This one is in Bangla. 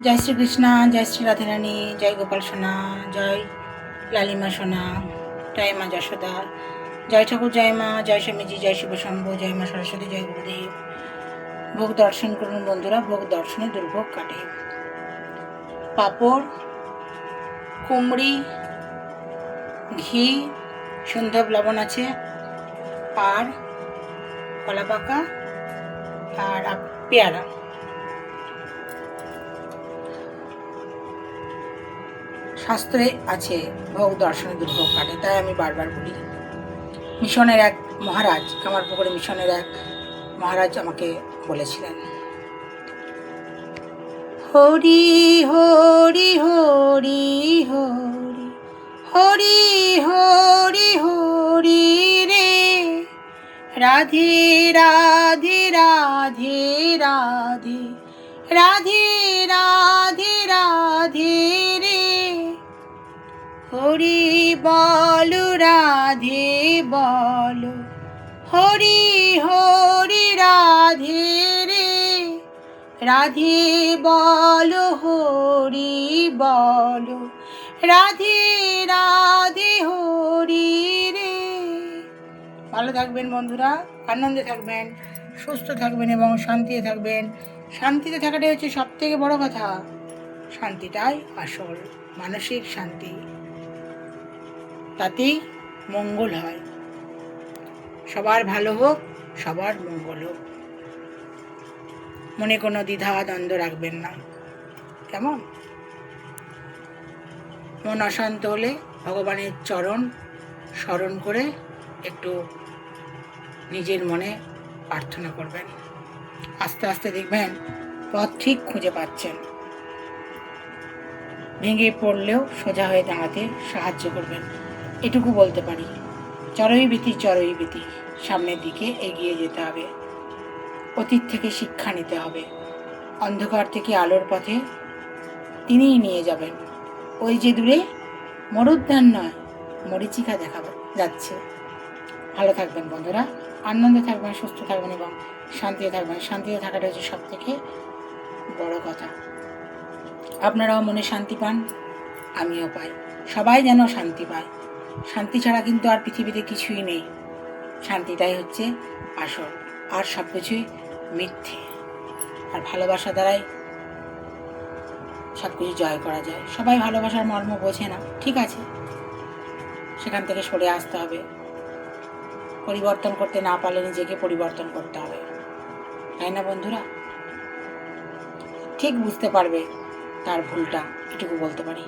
জয় শ্রীকৃষ্ণ, জয় শ্রী রাধারানী, জয় গোপাল সোনা, জয় লালিমা সোনা, জয় মা যশোদা, জয় ঠাকুর, জয় মা, জয় স্বামীজি, জয় শিব শম্ভু, জয় মা সরস্বতী, জয় গুরুদেব। ভোগ দর্শন করুন বন্ধুরা, ভোগ দর্শনে দুর্ভোগ কাটে। পাঁপড়, কুমড়ি, ঘি, সন্ধব লবণ আছে, আর কলা পাকা আর পেয়ারা। শাস্ত্রে আছে ভোগ দর্শনে দুর্ভোগ কাটে, তাই আমি বারবার বলি। মিশনের এক মহারাজ, কামারপুকুরে মিশনের এক মহারাজ আমাকে বলেছিলেন, হরি হরি হরি হরি হরি হরি হরি রে, রাধে রাধে রাধে রাধে রাধে রাধে রাধে রে, হরি বলো রাধে বলো, হরি হরি রাধে রে, রাধে বলো হরি বলো, রাধে রাধে হরি রে। ভালো থাকবেন বন্ধুরা, আনন্দে থাকবেন, সুস্থ থাকবেন এবং শান্তিতে থাকবেন। শান্তিতে থাকাটাই হচ্ছে সব থেকে বড় কথা। শান্তিটাই আসল, মানসিক শান্তি, তাতেই মঙ্গল হয়। সবার ভালো হোক, সবার মঙ্গল হোক, মনে কোনো দ্বিধা দ্বন্দ্ব রাখবেন না, কেমন? মন অশান্ত হলে ভগবানের চরণ স্মরণ করে একটু নিজের মনে প্রার্থনা করবেন। আস্তে আস্তে দেখবেন পথ ঠিক খুঁজে পাচ্ছেন। ভেঙে পড়লেও সোজা হয়ে দাঁড়াতে সাহায্য করবেন, এটুকু বলতে পারি। চড়ই ভীতি, সামনের দিকে এগিয়ে যেতে হবে। অতীত থেকে শিক্ষা নিতে হবে। অন্ধকার থেকে আলোর পথে তিনিই নিয়ে যাবেন। ওই যে দূরে মরুদ্যান নয়, মরীচিকা দেখা যাচ্ছে। ভালো থাকবেন বন্ধুরা, আনন্দে থাকবেন, সুস্থ থাকবেন এবং শান্তিতে থাকবেন। শান্তিতে থাকাটা হচ্ছে সব থেকে বড় কথা। আপনারাও মনে শান্তি পান, আমিও পাই, সবাই যেন শান্তি পায়। শান্তি ছাড়া কিন্তু আর পৃথিবীতে কিছুই নেই। শান্তিটাই হচ্ছে আসল, আর সব কিছুই মিথ্যে। আর ভালোবাসা দ্বারাই সব কিছু জয় করা যায়। সবাই ভালোবাসার মর্ম বোঝে না, ঠিক আছে, সেখান থেকে সরে আসতে হবে। পরিবর্তন করতে না পারলে নিজেকে পরিবর্তন করতে হবে, তাই না বন্ধুরা? ঠিক বুঝতে পারবে তার ভুলটা, এটুকু বলতে পারি।